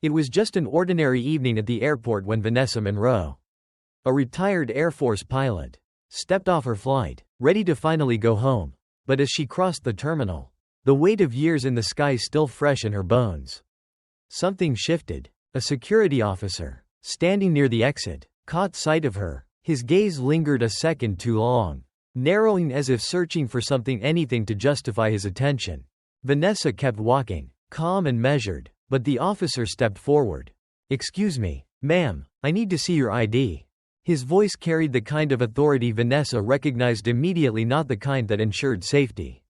It was just an ordinary evening at the airport when Vanessa Monroe, a retired Air Force pilot, stepped off her flight, ready to finally go home. But as she crossed the terminal, the weight of years in the sky still fresh in her bones, something shifted. A security officer, standing near the exit, caught sight of her. His gaze lingered a second too long, narrowing as if searching for anything to justify his attention. Vanessa kept walking, calm and measured, but the officer stepped forward. "Excuse me, ma'am, I need to see your ID." His voice carried the kind of authority Vanessa recognized immediately, not the kind that ensured safety,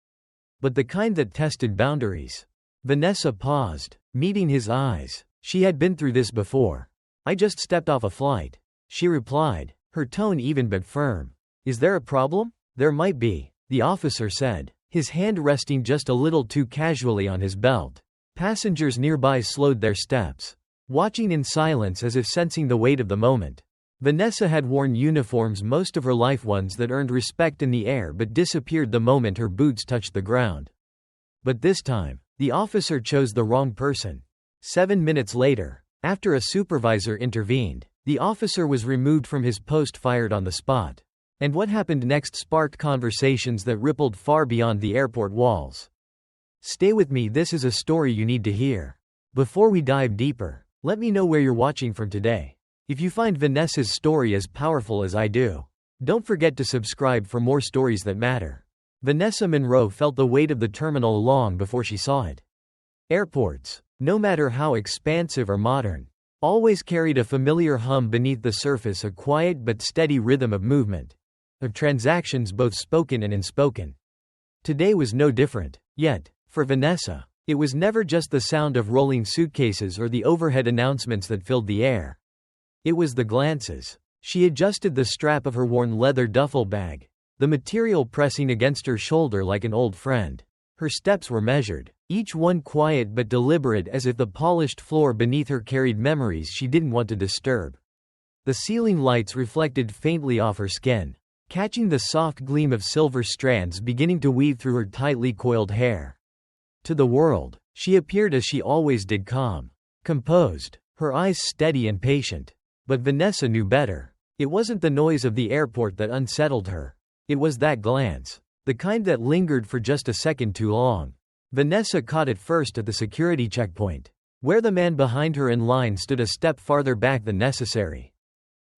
but the kind that tested boundaries. Vanessa paused, meeting his eyes. She had been through this before. "I just stepped off a flight," she replied, her tone even but firm. "Is there a problem?" "There might be," the officer said, his hand resting just a little too casually on his belt. Passengers nearby slowed their steps, watching in silence as if sensing the weight of the moment. Vanessa had worn uniforms most of her life, ones that earned respect in the air but disappeared the moment her boots touched the ground. But this time, the officer chose the wrong person. 7 minutes later, after a supervisor intervened, the officer was removed from his post, fired on the spot. And what happened next sparked conversations that rippled far beyond the airport walls. Stay with me, this is a story you need to hear. Before we dive deeper, let me know where you're watching from today. If you find Vanessa's story as powerful as I do, don't forget to subscribe for more stories that matter. Vanessa Monroe felt the weight of the terminal long before she saw it. Airports, no matter how expansive or modern, always carried a familiar hum beneath the surface, a quiet but steady rhythm of movement, of transactions both spoken and unspoken. Today was no different. Yet, for Vanessa, it was never just the sound of rolling suitcases or the overhead announcements that filled the air. It was the glances. She adjusted the strap of her worn leather duffel bag, the material pressing against her shoulder like an old friend. Her steps were measured, each one quiet but deliberate, as if the polished floor beneath her carried memories she didn't want to disturb. The ceiling lights reflected faintly off her skin, catching the soft gleam of silver strands beginning to weave through her tightly coiled hair. To the world, she appeared as she always did, calm, composed, her eyes steady and patient. But Vanessa knew better. It wasn't the noise of the airport that unsettled her. It was that glance, the kind that lingered for just a second too long. Vanessa caught it first at the security checkpoint, where the man behind her in line stood a step farther back than necessary.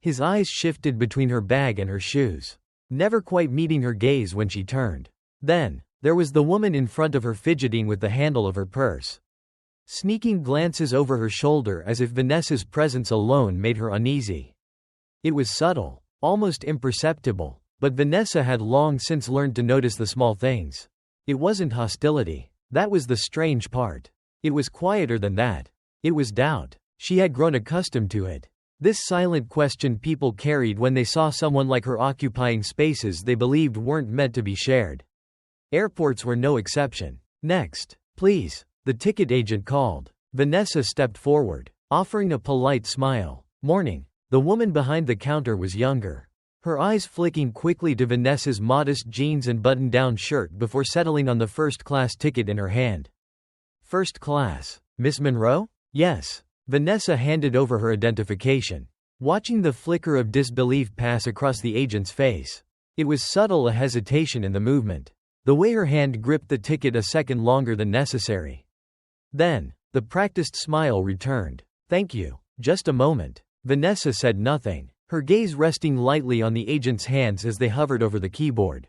His eyes shifted between her bag and her shoes, never quite meeting her gaze when she turned. Then, there was the woman in front of her, fidgeting with the handle of her purse, sneaking glances over her shoulder as if Vanessa's presence alone made her uneasy. It was subtle, almost imperceptible, but Vanessa had long since learned to notice the small things. It wasn't hostility. That was the strange part. It was quieter than that. It was doubt. She had grown accustomed to it. This silent question people carried when they saw someone like her occupying spaces they believed weren't meant to be shared. Airports were no exception. "Next, please," the ticket agent called. Vanessa stepped forward, offering a polite smile. "Morning." The woman behind the counter was younger, her eyes flicking quickly to Vanessa's modest jeans and button-down shirt before settling on the first-class ticket in her hand. "First class, Miss Monroe?" "Yes." Vanessa handed over her identification, watching the flicker of disbelief pass across the agent's face. It was subtle, a hesitation in the movement, the way her hand gripped the ticket a second longer than necessary. Then, the practiced smile returned. "Thank you. Just a moment." Vanessa said nothing, her gaze resting lightly on the agent's hands as they hovered over the keyboard.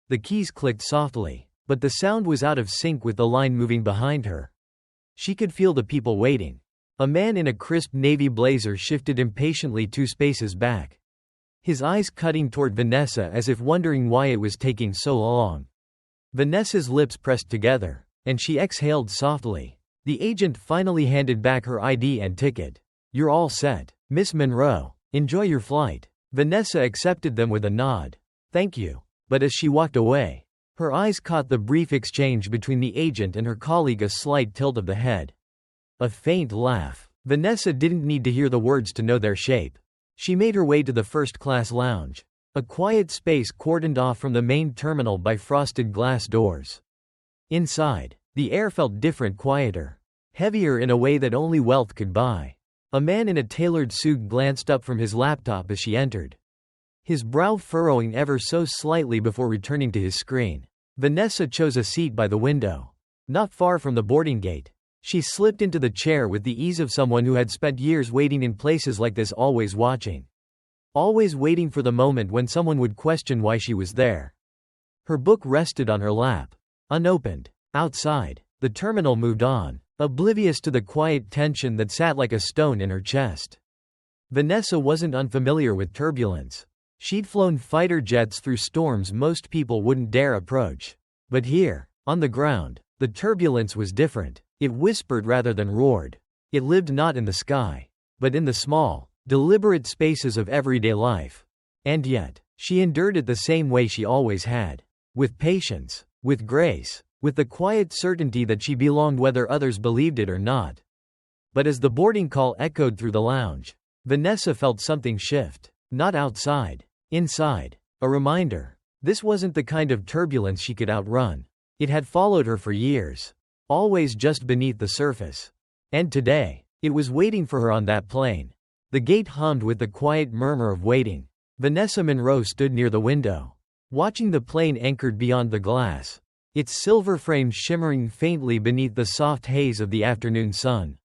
The keys clicked softly, but the sound was out of sync with the line moving behind her. She could feel the people waiting. A man in a crisp navy blazer shifted impatiently 2 spaces back, his eyes cutting toward Vanessa as if wondering why it was taking so long. Vanessa's lips pressed together, and she exhaled softly. The agent finally handed back her ID and ticket. "You're all set, Miss Monroe. Enjoy your flight." Vanessa accepted them with a nod. "Thank you." But as she walked away, her eyes caught the brief exchange between the agent and her colleague, a slight tilt of the head, a faint laugh. Vanessa didn't need to hear the words to know their shape. She made her way to the first-class lounge, a quiet space cordoned off from the main terminal by frosted glass doors. Inside, the air felt different, quieter. heavier in a way that only wealth could buy. A man in a tailored suit glanced up from his laptop as she entered, his brow furrowing ever so slightly before returning to his screen. Vanessa chose a seat by the window, not far from the boarding gate. She slipped into the chair with the ease of someone who had spent years waiting in places like this, always watching. Always waiting for the moment when someone would question why she was there. Her book rested on her lap, unopened. Outside, the terminal moved on, oblivious to the quiet tension that sat like a stone in her chest. Vanessa wasn't unfamiliar with turbulence. She'd flown fighter jets through storms most people wouldn't dare approach. But here, on the ground, the turbulence was different. It whispered rather than roared. It lived not in the sky, but in the small, deliberate spaces of everyday life. And yet, she endured it the same way she always had. With patience, with grace, with the quiet certainty that she belonged whether others believed it or not. But as the boarding call echoed through the lounge, Vanessa felt something shift. Not outside, inside. A reminder. This wasn't the kind of turbulence she could outrun. It had followed her for years. Always just beneath the surface. And today, it was waiting for her on that plane. The gate hummed with the quiet murmur of waiting. Vanessa Monroe stood near the window, watching the plane anchored beyond the glass, its silver frame shimmering faintly beneath the soft haze of the afternoon sun.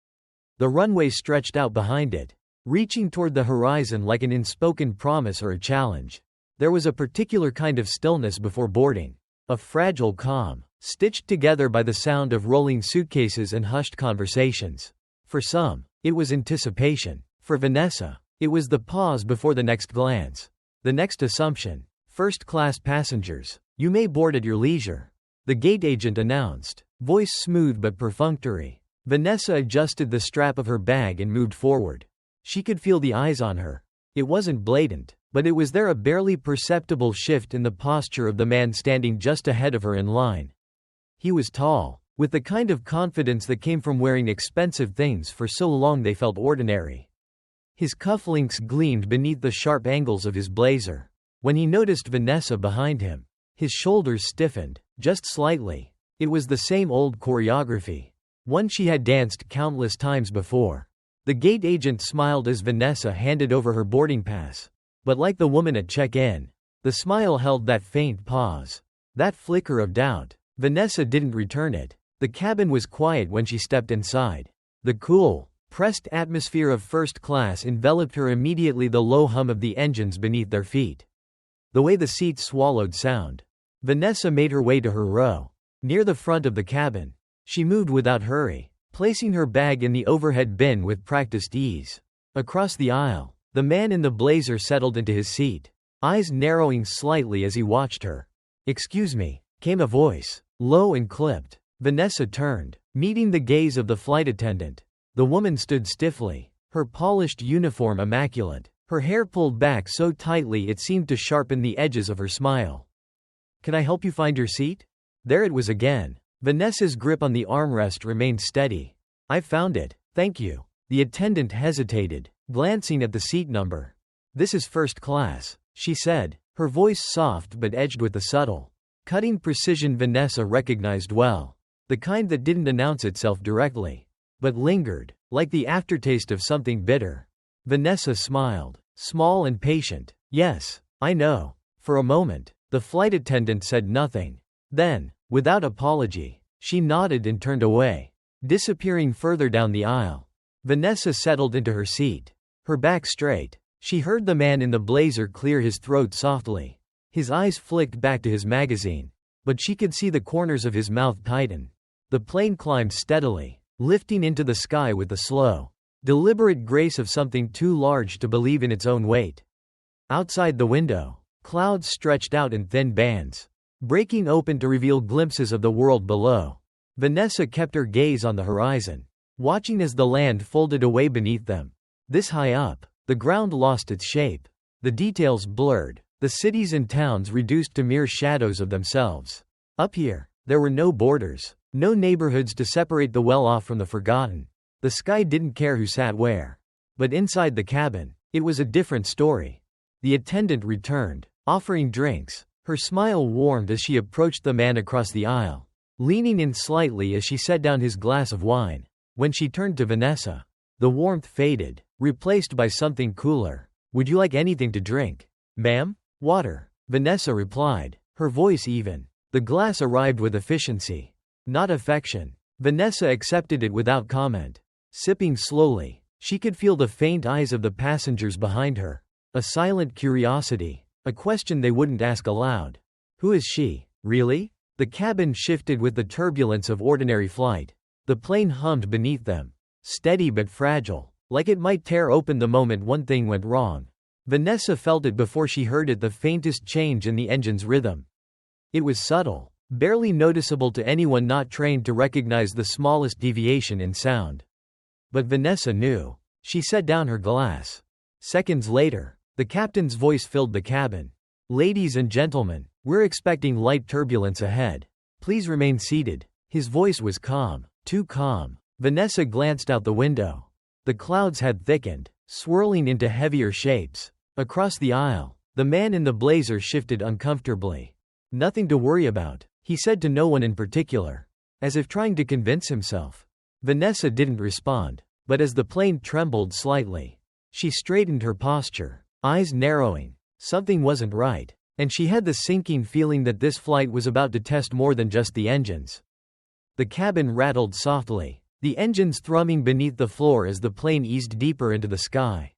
The runway stretched out behind it, reaching toward the horizon like an unspoken promise or a challenge. There was a particular kind of stillness before boarding, a fragile calm, stitched together by the sound of rolling suitcases and hushed conversations. For some, it was anticipation. For Vanessa, it was the pause before the next glance, the next assumption. First-class passengers, you may board at your leisure, the gate agent announced, voice smooth but perfunctory. Vanessa adjusted the strap of her bag and moved forward. She could feel the eyes on her. It wasn't blatant, but it was there, a barely perceptible shift in the posture of the man standing just ahead of her in line. He was tall, with the kind of confidence that came from wearing expensive things for so long they felt ordinary. His cufflinks gleamed beneath the sharp angles of his blazer. When he noticed Vanessa behind him, his shoulders stiffened, just slightly. It was the same old choreography, one she had danced countless times before. The gate agent smiled as Vanessa handed over her boarding pass. But like the woman at check-in, the smile held that faint pause, that flicker of doubt. Vanessa didn't return it. The cabin was quiet when she stepped inside. The cool, pressed atmosphere of first class enveloped her immediately, the low hum of the engines beneath their feet, the way the seats swallowed sound. Vanessa made her way to her row, near the front of the cabin. She moved without hurry, placing her bag in the overhead bin with practiced ease. Across the aisle, the man in the blazer settled into his seat, eyes narrowing slightly as he watched her. "Excuse me," came a voice, low and clipped. Vanessa turned, meeting the gaze of the flight attendant. The woman stood stiffly, her polished uniform immaculate, her hair pulled back so tightly it seemed to sharpen the edges of her smile. "Can I help you find your seat?" There it was again. Vanessa's grip on the armrest remained steady. "I found it, thank you." The attendant hesitated, glancing at the seat number. "This is first class," she said, her voice soft but edged with the subtle, cutting precision Vanessa recognized well. The kind that didn't announce itself directly, but lingered, like the aftertaste of something bitter. Vanessa smiled, small and patient. "Yes, I know." For a moment, the flight attendant said nothing. Then, without apology, she nodded and turned away, disappearing further down the aisle. Vanessa settled into her seat, her back straight. She heard the man in the blazer clear his throat softly. His eyes flicked back to his magazine, but she could see the corners of his mouth tighten. The plane climbed steadily, lifting into the sky with the slow, deliberate grace of something too large to believe in its own weight. Outside the window, clouds stretched out in thin bands, breaking open to reveal glimpses of the world below. Vanessa kept her gaze on the horizon, watching as the land folded away beneath them. This high up, the ground lost its shape. The details blurred, the cities and towns reduced to mere shadows of themselves. Up here, there were no borders, no neighborhoods to separate the well-off from the forgotten. The sky didn't care who sat where. But inside the cabin, it was a different story. The attendant returned, offering drinks. Her smile warmed as she approached the man across the aisle, leaning in slightly as she set down his glass of wine. When she turned to Vanessa, the warmth faded, replaced by something cooler. "Would you like anything to drink?" "Ma'am? Water," Vanessa replied, her voice even. The glass arrived with efficiency, not affection. Vanessa accepted it without comment. Sipping slowly, she could feel the faint eyes of the passengers behind her. A silent curiosity, a question they wouldn't ask aloud. Who is she, really? The cabin shifted with the turbulence of ordinary flight. The plane hummed beneath them, steady but fragile, like it might tear open the moment one thing went wrong. Vanessa felt it before she heard it, the faintest change in the engine's rhythm. It was subtle, barely noticeable to anyone not trained to recognize the smallest deviation in sound. But Vanessa knew. She set down her glass. Seconds later, the captain's voice filled the cabin. "Ladies and gentlemen, we're expecting light turbulence ahead. Please remain seated." His voice was calm, too calm. Vanessa glanced out the window. The clouds had thickened, swirling into heavier shapes. Across the aisle, the man in the blazer shifted uncomfortably. "Nothing to worry about," he said to no one in particular, as if trying to convince himself. Vanessa didn't respond, but as the plane trembled slightly, she straightened her posture, eyes narrowing. Something wasn't right, and she had the sinking feeling that this flight was about to test more than just the engines. The cabin rattled softly, the engines thrumming beneath the floor as the plane eased deeper into the sky.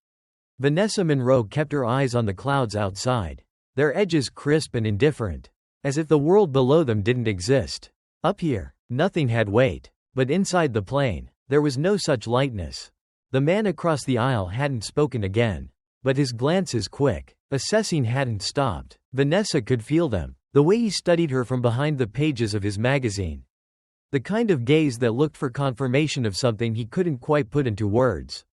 Vanessa Monroe kept her eyes on the clouds outside, their edges crisp and indifferent, as if the world below them didn't exist. Up here, nothing had weight, but inside the plane, there was no such lightness. The man across the aisle hadn't spoken again, but his glances, quick, assessing, hadn't stopped. Vanessa could feel them, the way he studied her from behind the pages of his magazine. The kind of gaze that looked for confirmation of something he couldn't quite put into words.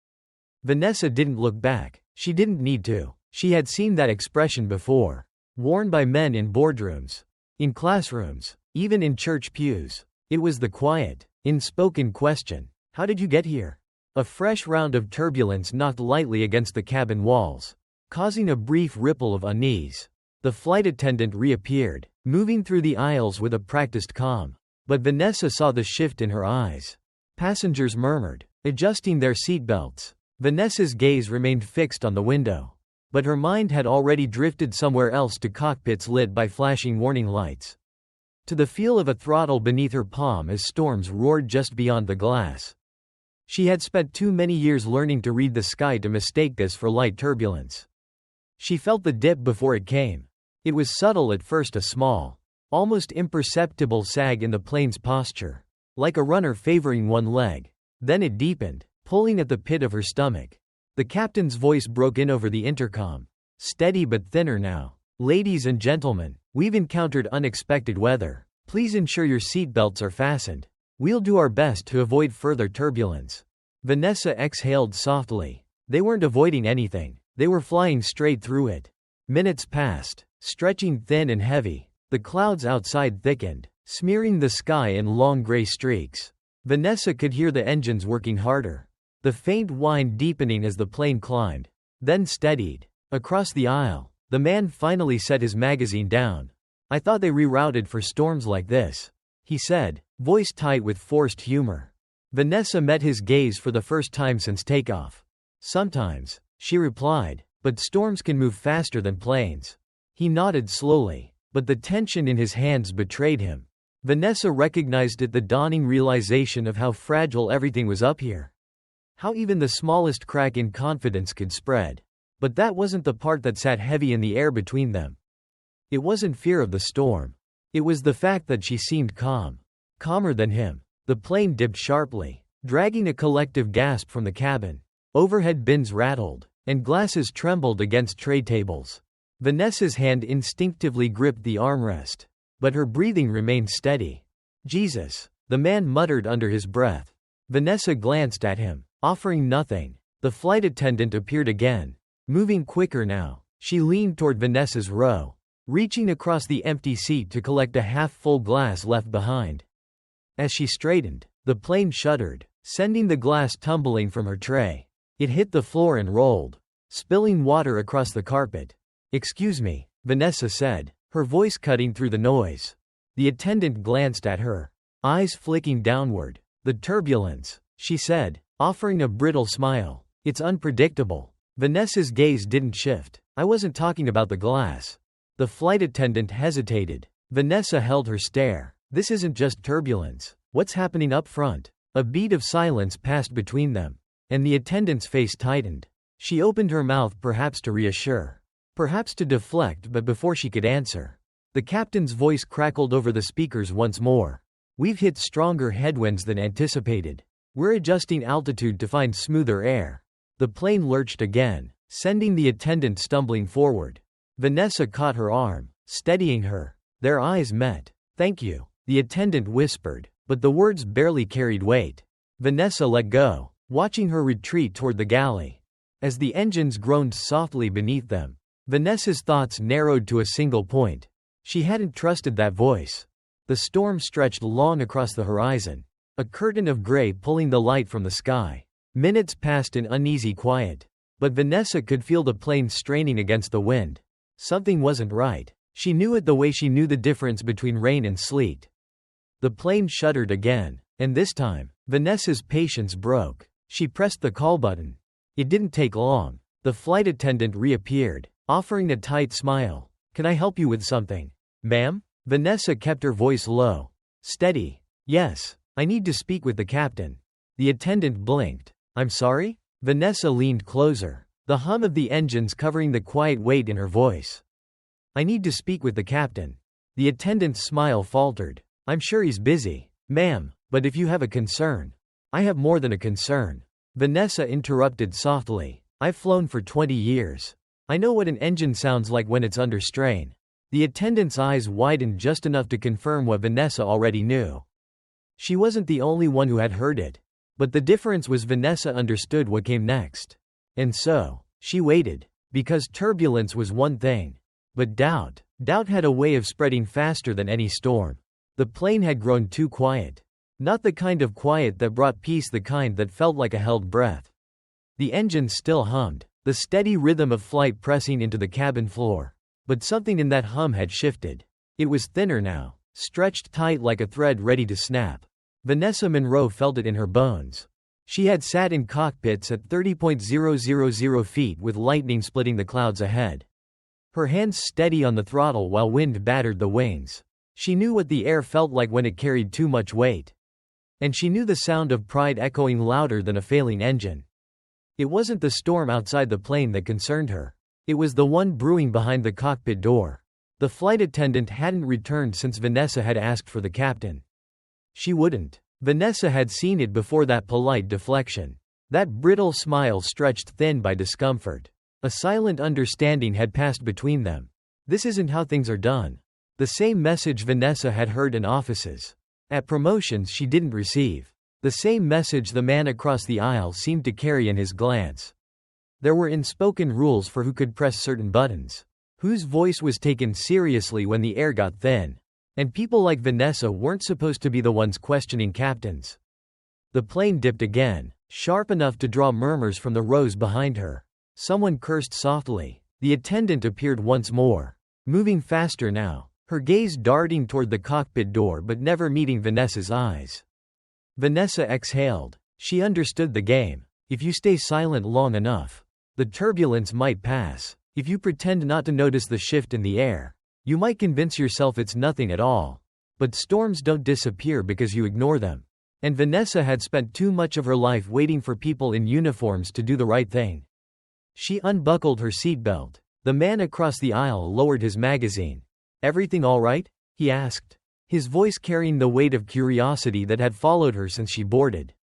Vanessa didn't look back. She didn't need to. She had seen that expression before, worn by men in boardrooms, in classrooms, even in church pews. It was the quiet, unspoken question. "How did you get here?" A fresh round of turbulence knocked lightly against the cabin walls, causing a brief ripple of unease. The flight attendant reappeared, moving through the aisles with a practiced calm. But Vanessa saw the shift in her eyes. Passengers murmured, adjusting their seatbelts. Vanessa's gaze remained fixed on the window, but her mind had already drifted somewhere else, to cockpits lit by flashing warning lights, to the feel of a throttle beneath her palm as storms roared just beyond the glass. She had spent too many years learning to read the sky to mistake this for light turbulence. She felt the dip before it came. It was subtle at first, a small, almost imperceptible sag in the plane's posture, like a runner favoring one leg. Then it deepened, pulling at the pit of her stomach. The captain's voice broke in over the intercom, steady but thinner now. "Ladies and gentlemen, we've encountered unexpected weather. Please ensure your seatbelts are fastened. We'll do our best to avoid further turbulence." Vanessa exhaled softly. They weren't avoiding anything, they were flying straight through it. Minutes passed, stretching thin and heavy. The clouds outside thickened, smearing the sky in long gray streaks. Vanessa could hear the engines working harder, the faint whine deepening as the plane climbed, then steadied. Across the aisle, the man finally set his magazine down. "I thought they rerouted for storms like this," he said, voice tight with forced humor. Vanessa met his gaze for the first time since takeoff. "Sometimes," she replied, "but storms can move faster than planes." He nodded slowly, but the tension in his hands betrayed him. Vanessa recognized it, the dawning realization of how fragile everything was up here. How even the smallest crack in confidence could spread. But that wasn't the part that sat heavy in the air between them. It wasn't fear of the storm. It was the fact that she seemed calm. Calmer than him. The plane dipped sharply, dragging a collective gasp from the cabin. Overhead bins rattled, and glasses trembled against tray tables. Vanessa's hand instinctively gripped the armrest, but her breathing remained steady. "Jesus," the man muttered under his breath. Vanessa glanced at him, offering nothing. The flight attendant appeared again, moving quicker now. She leaned toward Vanessa's row, reaching across the empty seat to collect a half-full glass left behind. As she straightened, the plane shuddered, sending the glass tumbling from her tray. It hit the floor and rolled, spilling water across the carpet. "Excuse me," Vanessa said, her voice cutting through the noise. The attendant glanced at her, eyes flicking downward. The turbulence, she said, offering a brittle smile. It's unpredictable. Vanessa's gaze didn't shift. I wasn't talking about the glass. The flight attendant hesitated. Vanessa held her stare. This isn't just turbulence. What's happening up front? A beat of silence passed between them, and the attendant's face tightened. She opened her mouth, perhaps to reassure, perhaps to deflect, but before she could answer, the captain's voice crackled over the speakers once more. We've hit stronger headwinds than anticipated. We're adjusting altitude to find smoother air. The plane lurched again, sending the attendant stumbling forward. Vanessa caught her arm, steadying her. Their eyes met. Thank you, the attendant whispered, but the words barely carried weight. Vanessa let go, watching her retreat toward the galley. As the engines groaned softly beneath them, Vanessa's thoughts narrowed to a single point. She hadn't trusted that voice. The storm stretched long across the horizon, a curtain of gray pulling the light from the sky. Minutes passed in uneasy quiet, but Vanessa could feel the plane straining against the wind. Something wasn't right. She knew it the way she knew the difference between rain and sleet. The plane shuddered again, and this time, Vanessa's patience broke. She pressed the call button. It didn't take long. The flight attendant reappeared, offering a tight smile. Can I help you with something, ma'am? Vanessa kept her voice low. Steady. Yes, I need to speak with the captain. The attendant blinked. I'm sorry? Vanessa leaned closer, the hum of the engines covering the quiet weight in her voice. I need to speak with the captain. The attendant's smile faltered. I'm sure he's busy, ma'am, but if you have a concern. I have more than a concern. Vanessa interrupted softly. I've flown for 20 years. I know what an engine sounds like when it's under strain. The attendant's eyes widened just enough to confirm what Vanessa already knew. She wasn't the only one who had heard it. But the difference was Vanessa understood what came next. And so, she waited. Because turbulence was one thing. But doubt had a way of spreading faster than any storm. The plane had grown too quiet. Not the kind of quiet that brought peace, the kind that felt like a held breath. The engines still hummed, the steady rhythm of flight pressing into the cabin floor. But something in that hum had shifted. It was thinner now, stretched tight like a thread ready to snap. Vanessa Monroe felt it in her bones. She had sat in cockpits at 30,000 feet with lightning splitting the clouds ahead. Her hands steady on the throttle while wind battered the wings. She knew what the air felt like when it carried too much weight. And she knew the sound of pride echoing louder than a failing engine. It wasn't the storm outside the plane that concerned her. It was the one brewing behind the cockpit door. The flight attendant hadn't returned since Vanessa had asked for the captain. She wouldn't. Vanessa had seen it before, that polite deflection. That brittle smile stretched thin by discomfort. A silent understanding had passed between them. This isn't how things are done. The same message Vanessa had heard in offices. At promotions she didn't receive. The same message the man across the aisle seemed to carry in his glance. There were unspoken rules for who could press certain buttons, whose voice was taken seriously when the air got thin. And people like Vanessa weren't supposed to be the ones questioning captains. The plane dipped again, sharp enough to draw murmurs from the rows behind her. Someone cursed softly. The attendant appeared once more, moving faster now, her gaze darting toward the cockpit door but never meeting Vanessa's eyes. Vanessa exhaled. She understood the game. If you stay silent long enough, the turbulence might pass. If you pretend not to notice the shift in the air, you might convince yourself it's nothing at all. But storms don't disappear because you ignore them. And Vanessa had spent too much of her life waiting for people in uniforms to do the right thing. She unbuckled her seatbelt. The man across the aisle lowered his magazine. Everything all right? He asked, his voice carrying the weight of curiosity that had followed her since she boarded.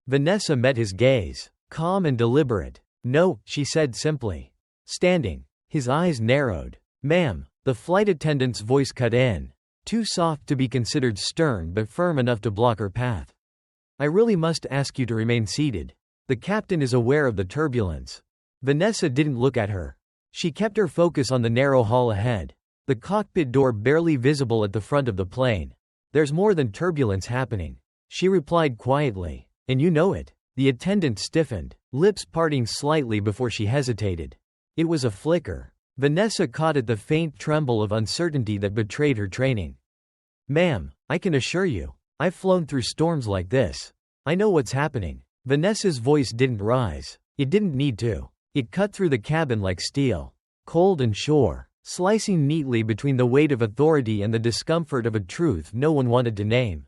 Vanessa met his gaze, calm and deliberate. No, she said simply. Standing. His eyes narrowed. Ma'am. The flight attendant's voice cut in, too soft to be considered stern but firm enough to block her path. I really must ask you to remain seated. The captain is aware of the turbulence. Vanessa didn't look at her. She kept her focus on the narrow hall ahead, the cockpit door barely visible at the front of the plane. There's more than turbulence happening, she replied quietly. And you know it. The attendant stiffened, lips parting slightly before she hesitated. It was a flicker. Vanessa caught at the faint tremble of uncertainty that betrayed her training. Ma'am, I can assure you, I've flown through storms like this. I know what's happening. Vanessa's voice didn't rise. It didn't need to. It cut through the cabin like steel. Cold and sure, slicing neatly between the weight of authority and the discomfort of a truth no one wanted to name.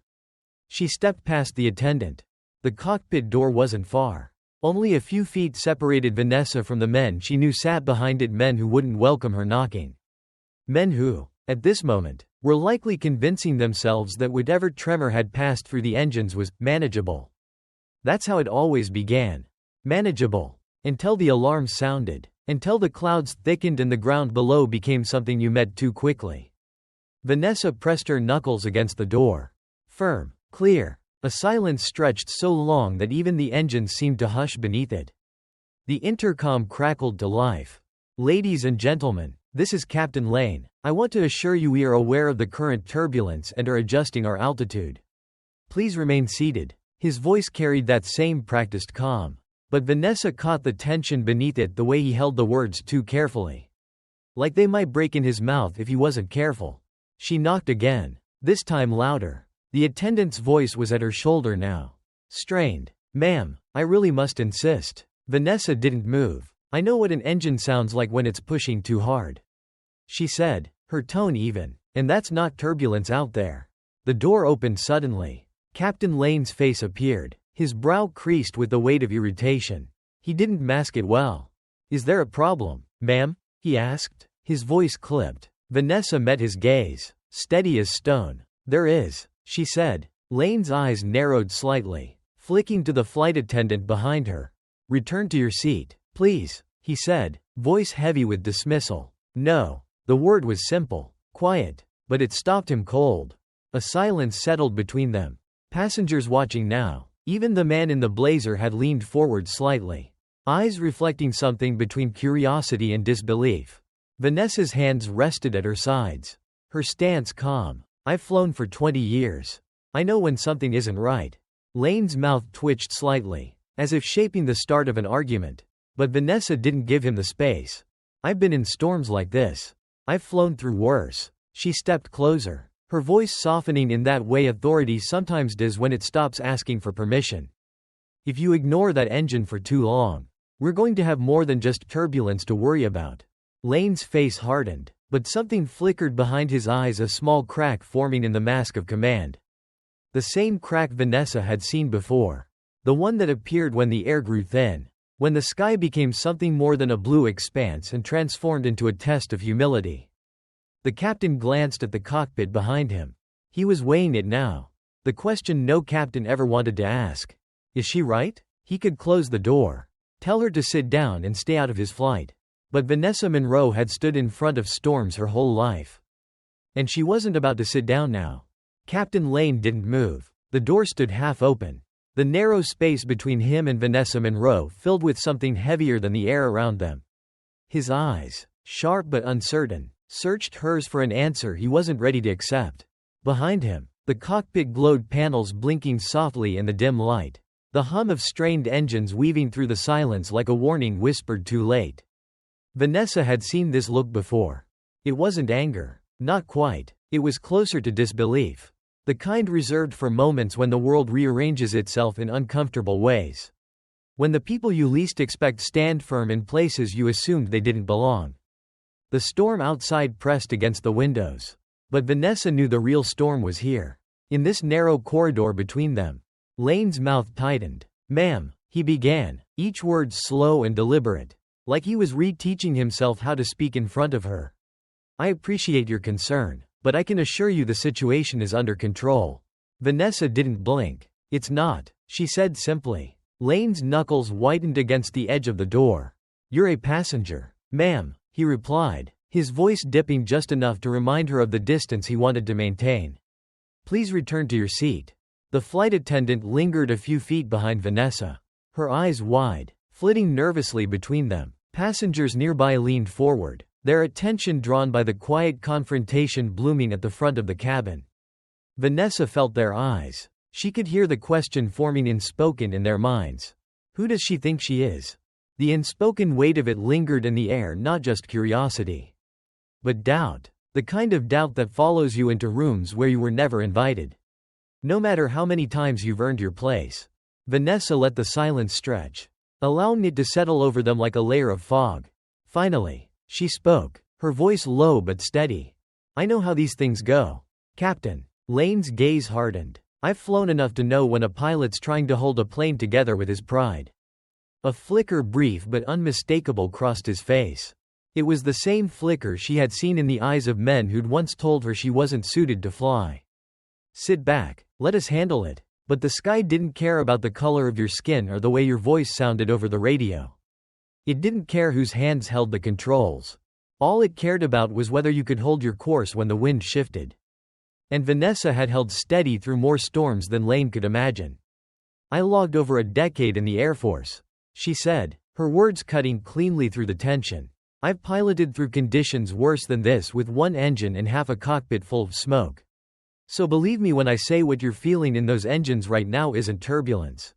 She stepped past the attendant. The cockpit door wasn't far. Only a few feet separated Vanessa from the men she knew sat behind it, men who wouldn't welcome her knocking. Men who, at this moment, were likely convincing themselves that whatever tremor had passed through the engines was manageable. That's how it always began. Manageable. Until the alarms sounded. Until the clouds thickened and the ground below became something you met too quickly. Vanessa pressed her knuckles against the door. Firm. Clear. A silence stretched so long that even the engines seemed to hush beneath it. The intercom crackled to life. Ladies and gentlemen, this is Captain Lane. I want to assure you we are aware of the current turbulence and are adjusting our altitude. Please remain seated. His voice carried that same practiced calm. But Vanessa caught the tension beneath it, the way he held the words too carefully. Like they might break in his mouth if he wasn't careful. She knocked again. This time louder. The attendant's voice was at her shoulder now. Strained. Ma'am, I really must insist. Vanessa didn't move. I know what an engine sounds like when it's pushing too hard, she said, her tone even. And that's not turbulence out there. The door opened suddenly. Captain Lane's face appeared. His brow creased with the weight of irritation. He didn't mask it well. Is there a problem, ma'am? He asked. His voice clipped. Vanessa met his gaze, steady as stone. There is, she said. Lane's eyes narrowed slightly, flicking to the flight attendant behind her. Return to your seat, please, he said, voice heavy with dismissal. No. The word was simple, quiet, but it stopped him cold. A silence settled between them. Passengers watching now. Even the man in the blazer had leaned forward slightly, eyes reflecting something between curiosity and disbelief. Vanessa's hands rested at her sides. Her stance calm. I've flown for 20 years. I know when something isn't right. Lane's mouth twitched slightly, as if shaping the start of an argument. But Vanessa didn't give him the space. I've been in storms like this. I've flown through worse. She stepped closer, her voice softening in that way authority sometimes does when it stops asking for permission. If you ignore that engine for too long, we're going to have more than just turbulence to worry about. Lane's face hardened, but something flickered behind his eyes, a small crack forming in the mask of command. The same crack Vanessa had seen before. The one that appeared when the air grew thin, when the sky became something more than a blue expanse and transformed into a test of humility. The captain glanced at the cockpit behind him. He was weighing it now. The question no captain ever wanted to ask. Is she right? He could close the door, tell her to sit down and stay out of his flight. But Vanessa Monroe had stood in front of storms her whole life. And she wasn't about to sit down now. Captain Lane didn't move. The door stood half open. The narrow space between him and Vanessa Monroe filled with something heavier than the air around them. His eyes, sharp but uncertain, searched hers for an answer he wasn't ready to accept. Behind him, the cockpit glowed, panels blinking softly in the dim light. The hum of strained engines weaving through the silence like a warning whispered too late. Vanessa had seen this look before. It wasn't anger. Not quite. It was closer to disbelief. The kind reserved for moments when the world rearranges itself in uncomfortable ways. When the people you least expect stand firm in places you assumed they didn't belong. The storm outside pressed against the windows. But Vanessa knew the real storm was here. In this narrow corridor between them. Lane's mouth tightened. Ma'am, he began, each word slow and deliberate, like he was reteaching himself how to speak in front of her. I appreciate your concern, but I can assure you the situation is under control. Vanessa didn't blink. It's not, she said simply. Lane's knuckles whitened against the edge of the door. You're a passenger, ma'am, he replied, his voice dipping just enough to remind her of the distance he wanted to maintain. Please return to your seat. The flight attendant lingered a few feet behind Vanessa, her eyes wide, flitting nervously between them. Passengers nearby leaned forward, their attention drawn by the quiet confrontation blooming at the front of the cabin. Vanessa felt their eyes. She could hear the question forming unspoken in their minds. Who does she think she is? The unspoken weight of it lingered in the air, not just curiosity, but doubt. The kind of doubt that follows you into rooms where you were never invited. No matter how many times you've earned your place. Vanessa let the silence stretch, allowing it to settle over them like a layer of fog. Finally, she spoke, her voice low but steady. "I know how these things go, Captain." Lane's gaze hardened. "I've flown enough to know when a pilot's trying to hold a plane together with his pride." A flicker, brief but unmistakable, crossed his face. It was the same flicker she had seen in the eyes of men who'd once told her she wasn't suited to fly. "Sit back, let us handle it." But the sky didn't care about the color of your skin or the way your voice sounded over the radio. It didn't care whose hands held the controls. All it cared about was whether you could hold your course when the wind shifted. And Vanessa had held steady through more storms than Lane could imagine. "I logged over a decade in the Air Force," she said, her words cutting cleanly through the tension. "I've piloted through conditions worse than this with one engine and half a cockpit full of smoke. So believe me when I say what you're feeling in those engines right now isn't turbulence."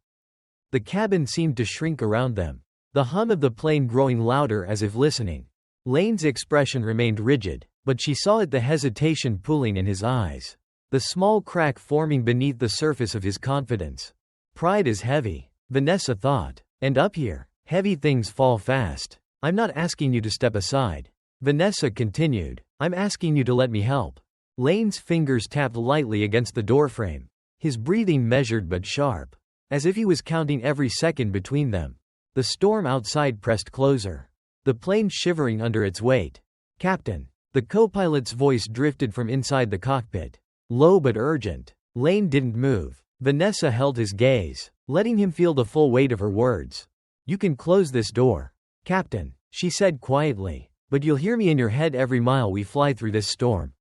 The cabin seemed to shrink around them, the hum of the plane growing louder as if listening. Lane's expression remained rigid, but she saw it, the hesitation pooling in his eyes, the small crack forming beneath the surface of his confidence. "Pride is heavy," Vanessa thought, "and up here, heavy things fall fast. I'm not asking you to step aside," Vanessa continued. "I'm asking you to let me help." Lane's fingers tapped lightly against the doorframe, his breathing measured but sharp, as if he was counting every second between them. The storm outside pressed closer, the plane shivering under its weight. "Captain." The co-pilot's voice drifted from inside the cockpit, low but urgent. Lane didn't move. Vanessa held his gaze, letting him feel the full weight of her words. "You can close this door, Captain," she said quietly, "but you'll hear me in your head every mile we fly through this storm."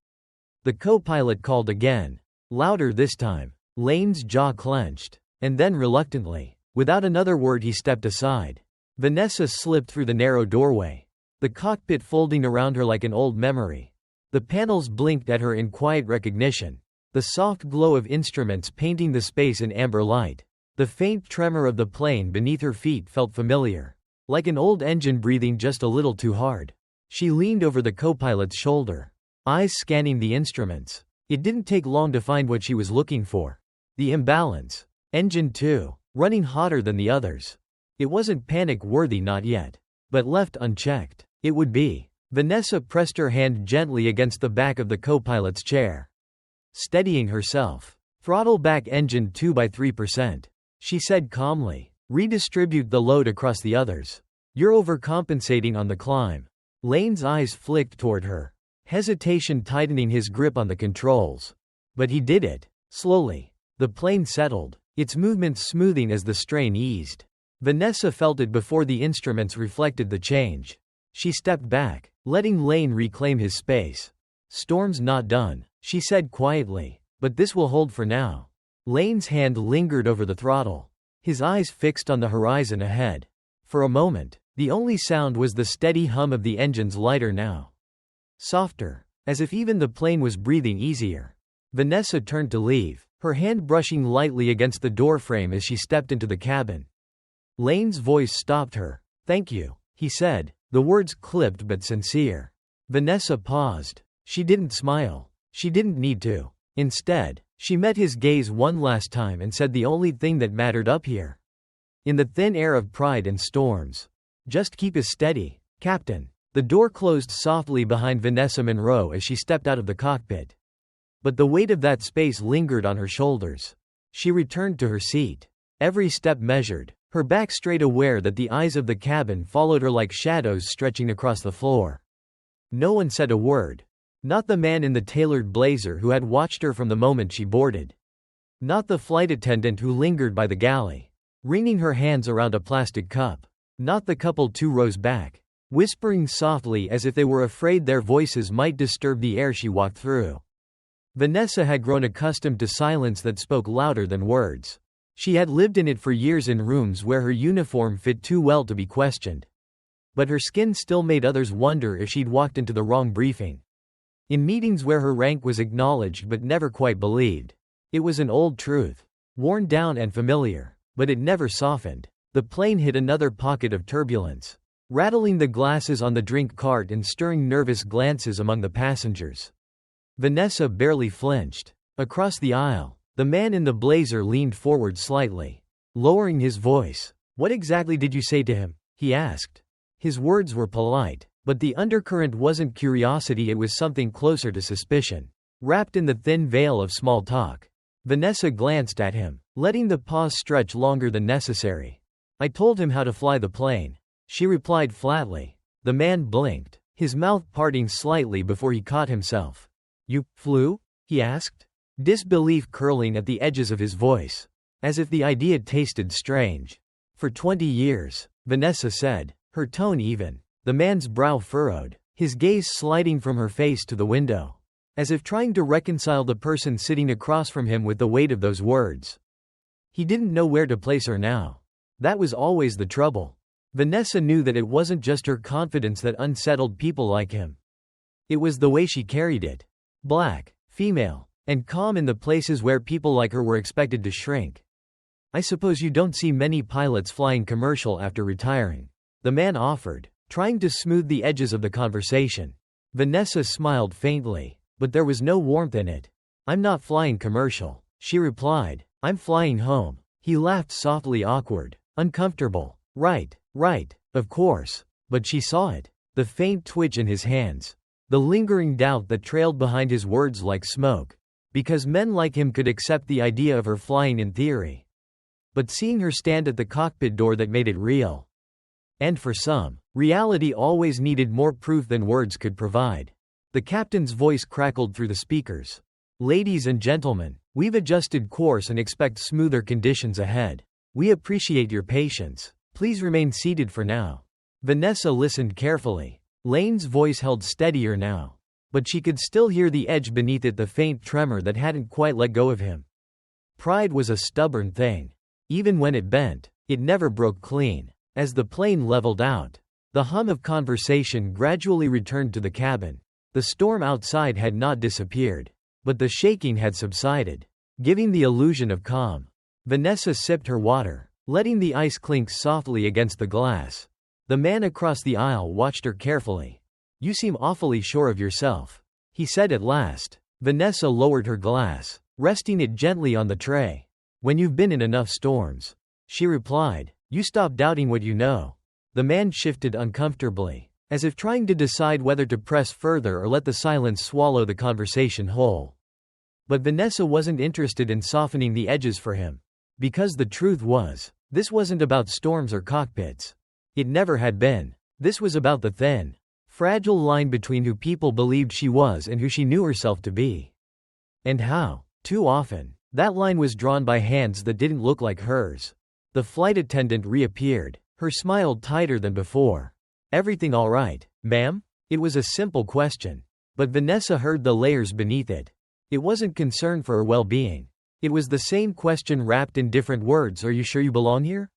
The co-pilot called again, louder this time. Lane's jaw clenched, and then reluctantly, without another word, he stepped aside. Vanessa slipped through the narrow doorway, the cockpit folding around her like an old memory. The panels blinked at her in quiet recognition, the soft glow of instruments painting the space in amber light. The faint tremor of the plane beneath her feet felt familiar, like an old engine breathing just a little too hard. She leaned over the co-pilot's shoulder, eyes scanning the instruments. It didn't take long to find what she was looking for. The imbalance. Engine 2, running hotter than the others. It wasn't panic-worthy, not yet. But left unchecked, it would be. Vanessa pressed her hand gently against the back of the co-pilot's chair, steadying herself. "Throttle back engine 2 by 3%, she said calmly. "Redistribute the load across the others. You're overcompensating on the climb." Lane's eyes flicked toward her, hesitation tightening his grip on the controls. But he did it, slowly. The plane settled, its movements smoothing as the strain eased. Vanessa felt it before the instruments reflected the change. She stepped back, letting Lane reclaim his space. "Storm's not done," she said quietly, "but this will hold for now." Lane's hand lingered over the throttle, his eyes fixed on the horizon ahead. For a moment, the only sound was the steady hum of the engines, lighter now, softer, as if even the plane was breathing easier. Vanessa turned to leave, her hand brushing lightly against the doorframe as she stepped into the cabin. Lane's voice stopped her. "Thank you," he said, the words clipped but sincere. Vanessa paused. She didn't smile. She didn't need to. Instead, she met his gaze one last time and said the only thing that mattered up here, in the thin air of pride and storms, "Just keep us steady, Captain." The door closed softly behind Vanessa Monroe as she stepped out of the cockpit. But the weight of that space lingered on her shoulders. She returned to her seat, every step measured, her back straight, aware that the eyes of the cabin followed her like shadows stretching across the floor. No one said a word. Not the man in the tailored blazer who had watched her from the moment she boarded. Not the flight attendant who lingered by the galley, wringing her hands around a plastic cup. Not the couple 2 rows back, whispering softly as if they were afraid their voices might disturb the air she walked through. Vanessa had grown accustomed to silence that spoke louder than words. She had lived in it for years in rooms where her uniform fit too well to be questioned. But her skin still made others wonder if she'd walked into the wrong briefing. In meetings where her rank was acknowledged but never quite believed. It was an old truth, worn down and familiar, but it never softened. The plane hit another pocket of turbulence, rattling the glasses on the drink cart and stirring nervous glances among the passengers. Vanessa barely flinched. Across the aisle, the man in the blazer leaned forward slightly, lowering his voice. "What exactly did you say to him?" he asked. His words were polite, but the undercurrent wasn't curiosity, it was something closer to suspicion, wrapped in the thin veil of small talk. Vanessa glanced at him, letting the pause stretch longer than necessary. "I told him how to fly the plane," she replied flatly. The man blinked, his mouth parting slightly before he caught himself. "You flew?" he asked, disbelief curling at the edges of his voice, as if the idea tasted strange. "For 20 years, Vanessa said, her tone even. The man's brow furrowed, his gaze sliding from her face to the window, as if trying to reconcile the person sitting across from him with the weight of those words. He didn't know where to place her now. That was always the trouble. Vanessa knew that it wasn't just her confidence that unsettled people like him. It was the way she carried it. Black, female, and calm in the places where people like her were expected to shrink. "I suppose you don't see many pilots flying commercial after retiring," the man offered, trying to smooth the edges of the conversation. Vanessa smiled faintly, but there was no warmth in it. "I'm not flying commercial," she replied. "I'm flying home." He laughed softly, awkward, uncomfortable. Right, of course. But she saw it. The faint twitch in his hands. The lingering doubt that trailed behind his words like smoke. Because men like him could accept the idea of her flying in theory. But seeing her stand at the cockpit door, that made it real. And for some, reality always needed more proof than words could provide. The captain's voice crackled through the speakers. "Ladies and gentlemen, we've adjusted course and expect smoother conditions ahead. We appreciate your patience. Please remain seated for now." Vanessa listened carefully. Lane's voice held steadier now, but she could still hear the edge beneath it, the faint tremor that hadn't quite let go of him. Pride was a stubborn thing. Even when it bent, it never broke clean. As the plane leveled out, the hum of conversation gradually returned to the cabin. The storm outside had not disappeared, but the shaking had subsided, giving the illusion of calm. Vanessa sipped her water, letting the ice clink softly against the glass. The man across the aisle watched her carefully. "You seem awfully sure of yourself," he said at last. Vanessa lowered her glass, resting it gently on the tray. "When you've been in enough storms," she replied, "you stop doubting what you know." The man shifted uncomfortably, as if trying to decide whether to press further or let the silence swallow the conversation whole. But Vanessa wasn't interested in softening the edges for him. Because the truth was, this wasn't about storms or cockpits. It never had been. This was about the thin, fragile line between who people believed she was and who she knew herself to be. And how, too often, that line was drawn by hands that didn't look like hers. The flight attendant reappeared, her smile tighter than before. "Everything all right, ma'am?" It was a simple question, but Vanessa heard the layers beneath it. It wasn't concern for her well-being. It was the same question wrapped in different words. "Are you sure you belong here?"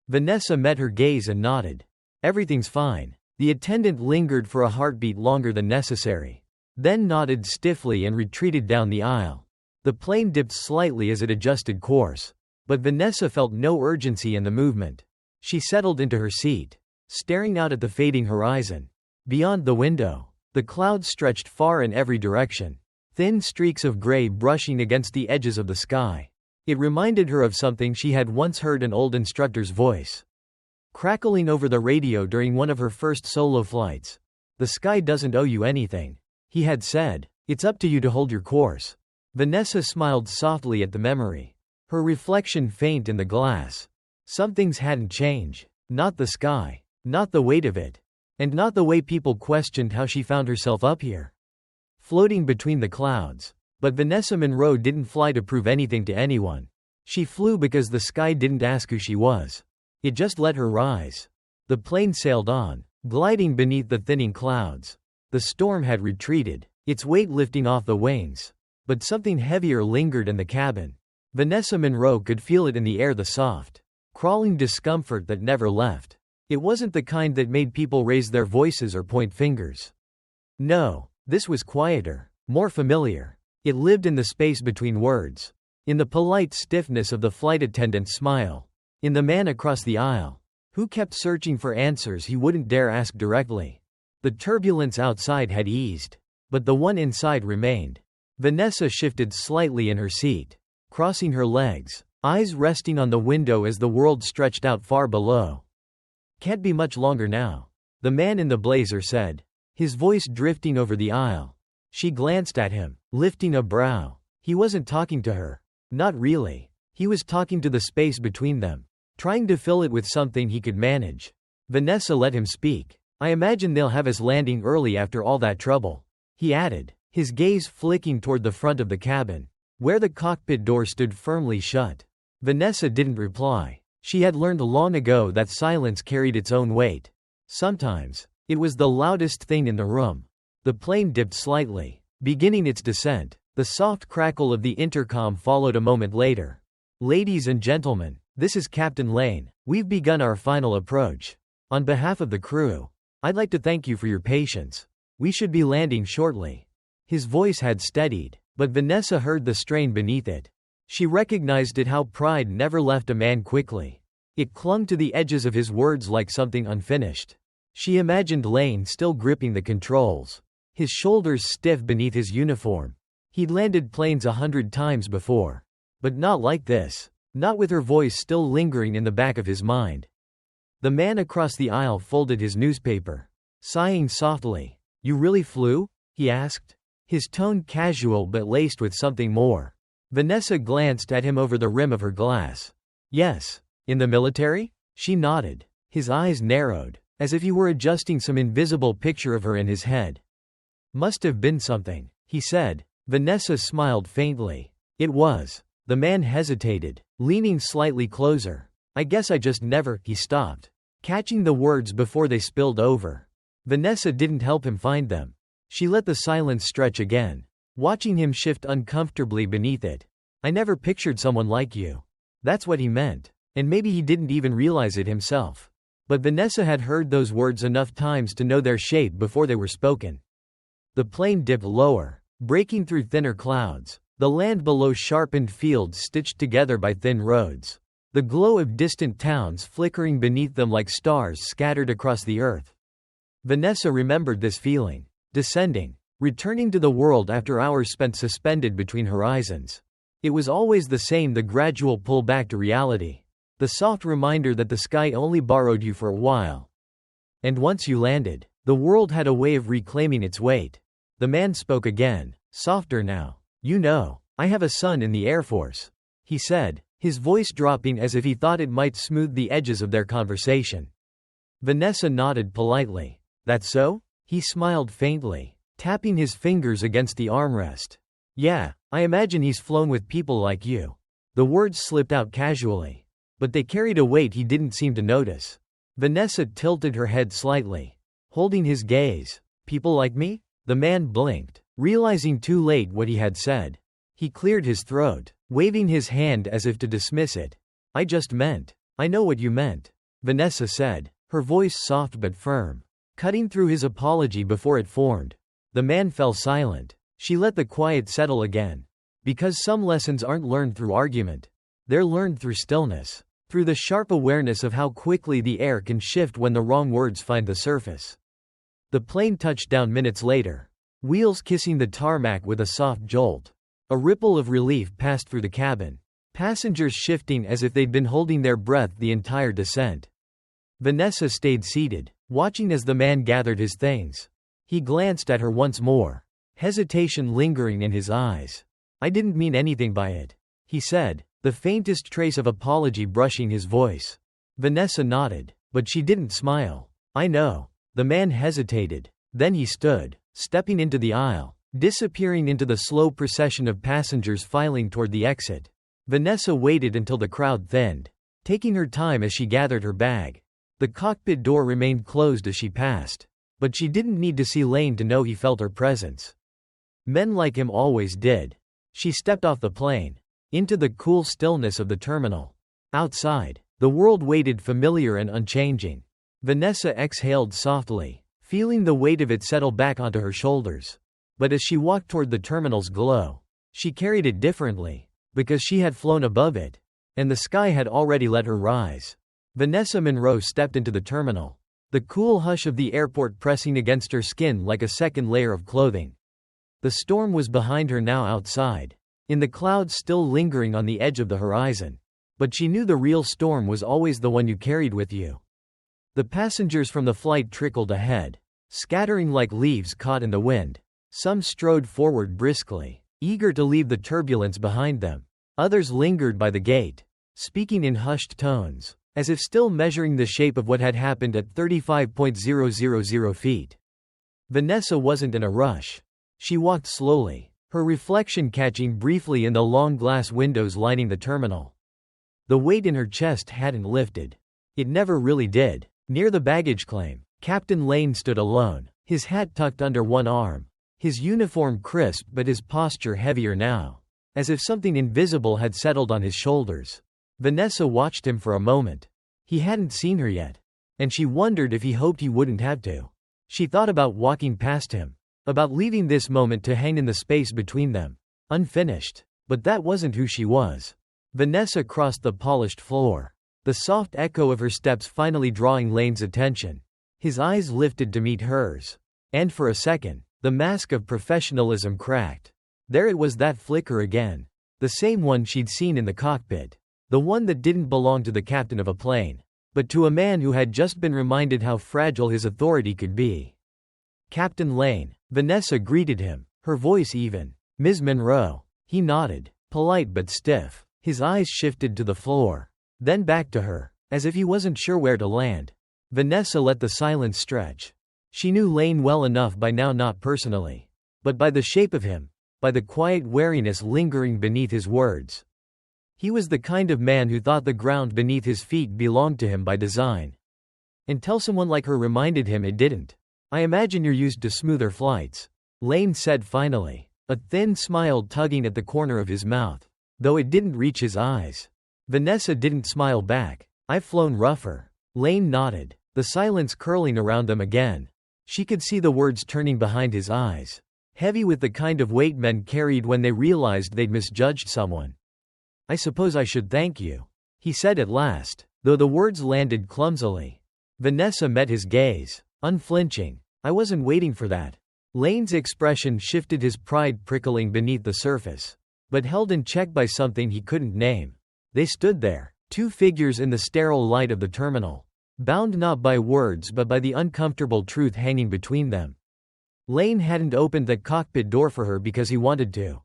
Vanessa met her gaze and nodded. "Everything's fine." The attendant lingered for a heartbeat longer than necessary, then nodded stiffly and retreated down the aisle. The plane dipped slightly as it adjusted course, but Vanessa felt no urgency in the movement. She settled into her seat, staring out at the fading horizon. Beyond the window, the clouds stretched far in every direction, thin streaks of gray brushing against the edges of the sky. It reminded her of something she had once heard an old instructor's voice, crackling over the radio during one of her first solo flights. "The sky doesn't owe you anything," he had said. "It's up to you to hold your course." Vanessa smiled softly at the memory, her reflection faint in the glass. Some things hadn't changed. Not the sky, not the weight of it, and not the way people questioned how she found herself up here, floating between the clouds. But Vanessa Monroe didn't fly to prove anything to anyone. She flew because the sky didn't ask who she was. It just let her rise. The plane sailed on, gliding beneath the thinning clouds. The storm had retreated, its weight lifting off the wings. But something heavier lingered in the cabin. Vanessa Monroe could feel it in the air, the soft, crawling discomfort that never left. It wasn't the kind that made people raise their voices or point fingers. No, this was quieter, more familiar. It lived in the space between words, in the polite stiffness of the flight attendant's smile, in the man across the aisle, who kept searching for answers he wouldn't dare ask directly. The turbulence outside had eased, but the one inside remained. Vanessa shifted slightly in her seat, crossing her legs, eyes resting on the window as the world stretched out far below. "Can't be much longer now," the man in the blazer said, his voice drifting over the aisle. She glanced at him, lifting a brow. He wasn't talking to her. Not really. He was talking to the space between them, trying to fill it with something he could manage. Vanessa let him speak. "I imagine they'll have us landing early after all that trouble," he added, his gaze flicking toward the front of the cabin, where the cockpit door stood firmly shut. Vanessa didn't reply. She had learned long ago that silence carried its own weight. Sometimes, it was the loudest thing in the room. The plane dipped slightly, beginning its descent. The soft crackle of the intercom followed a moment later. "Ladies and gentlemen, this is Captain Lane. We've begun our final approach. On behalf of the crew, I'd like to thank you for your patience. We should be landing shortly." His voice had steadied, but Vanessa heard the strain beneath it. She recognized it, how pride never left a man quickly. It clung to the edges of his words like something unfinished. She imagined Lane still gripping the controls, his shoulders stiff beneath his uniform. He'd landed planes 100 times before. But not like this. Not with her voice still lingering in the back of his mind. The man across the aisle folded his newspaper, sighing softly. "You really flew?" he asked, his tone casual but laced with something more. Vanessa glanced at him over the rim of her glass. "Yes. In the military?" She nodded. His eyes narrowed, as if he were adjusting some invisible picture of her in his head. "Must have been something," he said. Vanessa smiled faintly. "It was." The man hesitated, leaning slightly closer. "I guess I just never—" He stopped, catching the words before they spilled over. Vanessa didn't help him find them. She let the silence stretch again, watching him shift uncomfortably beneath it. "I never pictured someone like you." That's what he meant. And maybe he didn't even realize it himself. But Vanessa had heard those words enough times to know their shape before they were spoken. The plane dipped lower, breaking through thinner clouds. The land below sharpened fields stitched together by thin roads. The glow of distant towns flickering beneath them like stars scattered across the earth. Vanessa remembered this feeling. Descending, returning to the world after hours spent suspended between horizons. It was always the same, the gradual pull back to reality. The soft reminder that the sky only borrowed you for a while. And once you landed, the world had a way of reclaiming its weight. The man spoke again, softer now. "You know, I have a son in the Air Force," he said, his voice dropping as if he thought it might smooth the edges of their conversation. Vanessa nodded politely. "That's so?" He smiled faintly, tapping his fingers against the armrest. "Yeah, I imagine he's flown with people like you." The words slipped out casually, but they carried a weight he didn't seem to notice. Vanessa tilted her head slightly, holding his gaze. "People like me?" The man blinked, realizing too late what he had said. He cleared his throat, waving his hand as if to dismiss it. "I just meant, I know what you meant," Vanessa said, her voice soft but firm, cutting through his apology before it formed. The man fell silent. She let the quiet settle again. Because some lessons aren't learned through argument. They're learned through stillness, through the sharp awareness of how quickly the air can shift when the wrong words find the surface. The plane touched down minutes later, wheels kissing the tarmac with a soft jolt. A ripple of relief passed through the cabin, passengers shifting as if they'd been holding their breath the entire descent. Vanessa stayed seated, watching as the man gathered his things. He glanced at her once more, hesitation lingering in his eyes. "I didn't mean anything by it," he said, the faintest trace of apology brushing his voice. Vanessa nodded, but she didn't smile. "I know." The man hesitated. Then he stood, stepping into the aisle, disappearing into the slow procession of passengers filing toward the exit. Vanessa waited until the crowd thinned, taking her time as she gathered her bag. The cockpit door remained closed as she passed, but she didn't need to see Lane to know he felt her presence. Men like him always did. She stepped off the plane, into the cool stillness of the terminal. Outside, the world waited familiar and unchanging. Vanessa exhaled softly, feeling the weight of it settle back onto her shoulders. But as she walked toward the terminal's glow, she carried it differently, because she had flown above it, and the sky had already let her rise. Vanessa Monroe stepped into the terminal, the cool hush of the airport pressing against her skin like a second layer of clothing. The storm was behind her now outside, in the clouds still lingering on the edge of the horizon. But she knew the real storm was always the one you carried with you. The passengers from the flight trickled ahead, scattering like leaves caught in the wind. Some strode forward briskly, eager to leave the turbulence behind them. Others lingered by the gate, speaking in hushed tones, as if still measuring the shape of what had happened at 35,000 feet. Vanessa wasn't in a rush. She walked slowly, her reflection catching briefly in the long glass windows lining the terminal. The weight in her chest hadn't lifted. It never really did. Near the baggage claim, Captain Lane stood alone, his hat tucked under one arm, his uniform crisp but his posture heavier now, as if something invisible had settled on his shoulders. Vanessa watched him for a moment. He hadn't seen her yet, and she wondered if he hoped he wouldn't have to. She thought about walking past him, about leaving this moment to hang in the space between them, unfinished. But that wasn't who she was. Vanessa crossed the polished floor, the soft echo of her steps finally drawing Lane's attention. His eyes lifted to meet hers, and for a second, the mask of professionalism cracked. There it was, that flicker again. The same one she'd seen in the cockpit. The one that didn't belong to the captain of a plane, but to a man who had just been reminded how fragile his authority could be. "Captain Lane," Vanessa greeted him, her voice even. "Ms. Monroe." He nodded, polite but stiff. His eyes shifted to the floor, then back to her, as if he wasn't sure where to land. Vanessa let the silence stretch. She knew Lane well enough by now, not personally, but by the shape of him, by the quiet wariness lingering beneath his words. He was the kind of man who thought the ground beneath his feet belonged to him by design. Until someone like her reminded him it didn't. "I imagine you're used to smoother flights," Lane said finally, a thin smile tugging at the corner of his mouth, though it didn't reach his eyes. Vanessa didn't smile back. "I've flown rougher." Lane nodded, the silence curling around them again. She could see the words turning behind his eyes, heavy with the kind of weight men carried when they realized they'd misjudged someone. "I suppose I should thank you," he said at last, though the words landed clumsily. Vanessa met his gaze, unflinching. "I wasn't waiting for that." Lane's expression shifted, his pride prickling beneath the surface, but held in check by something he couldn't name. They stood there, two figures in the sterile light of the terminal, bound not by words but by the uncomfortable truth hanging between them. Lane hadn't opened the cockpit door for her because he wanted to.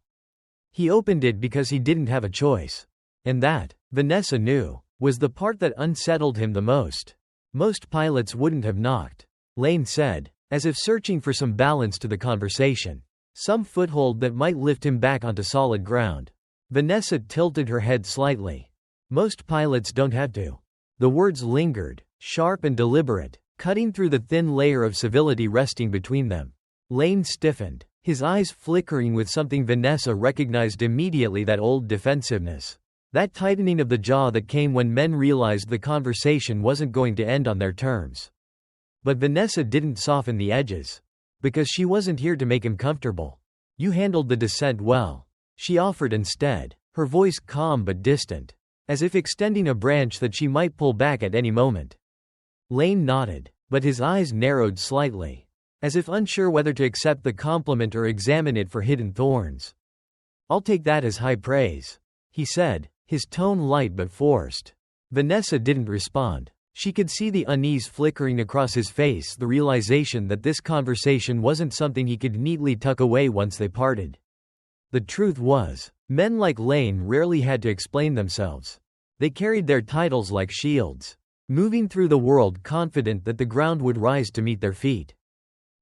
He opened it because he didn't have a choice. And that, Vanessa knew, was the part that unsettled him the most. Most pilots wouldn't have knocked, Lane said, as if searching for some balance to the conversation, some foothold that might lift him back onto solid ground. Vanessa tilted her head slightly. "Most pilots don't have to." The words lingered, sharp and deliberate, cutting through the thin layer of civility resting between them. Lane stiffened, his eyes flickering with something Vanessa recognized immediately, that old defensiveness. That tightening of the jaw that came when men realized the conversation wasn't going to end on their terms. But Vanessa didn't soften the edges. Because she wasn't here to make him comfortable. "You handled the descent well," she offered instead, her voice calm but distant, as if extending a branch that she might pull back at any moment. Lane nodded, but his eyes narrowed slightly, as if unsure whether to accept the compliment or examine it for hidden thorns. "I'll take that as high praise," he said, his tone light but forced. Vanessa didn't respond. She could see the unease flickering across his face, the realization that this conversation wasn't something he could neatly tuck away once they parted. The truth was, men like Lane rarely had to explain themselves. They carried their titles like shields, moving through the world confident that the ground would rise to meet their feet.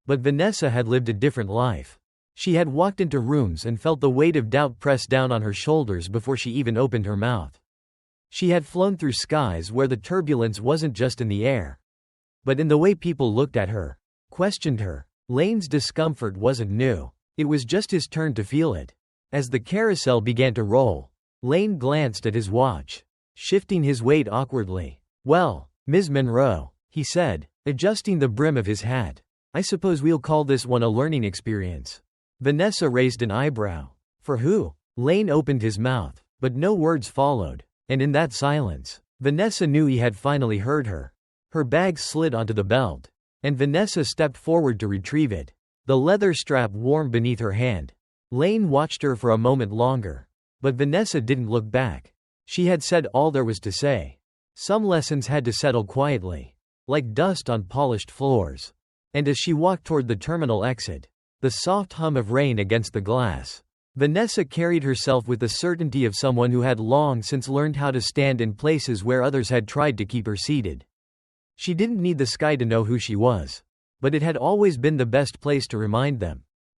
But Vanessa had lived a different life. She had walked into rooms and felt the weight of doubt press down on her shoulders before she even opened her mouth. She had flown through skies where the turbulence wasn't just in the air, but in the way people looked at her, questioned her. Lane's discomfort wasn't new. It was just his turn to feel it. As the carousel began to roll, Lane glanced at his watch, shifting his weight awkwardly. "Well, Ms. Monroe," he said, adjusting the brim of his hat, "I suppose we'll call this one a learning experience." Vanessa raised an eyebrow. "For who?" Lane opened his mouth, but no words followed. And in that silence, Vanessa knew he had finally heard her. Her bag slid onto the belt, and Vanessa stepped forward to retrieve it, the leather strap warm beneath her hand. Lane watched her for a moment longer, but Vanessa didn't look back. She had said all there was to say. Some lessons had to settle quietly, like dust on polished floors. And as she walked toward the terminal exit, the soft hum of rain against the glass, Vanessa carried herself with the certainty of someone who had long since learned how to stand in places where others had tried to keep her seated. She didn't need the sky to know who she was, but it had always been the best place to remind them.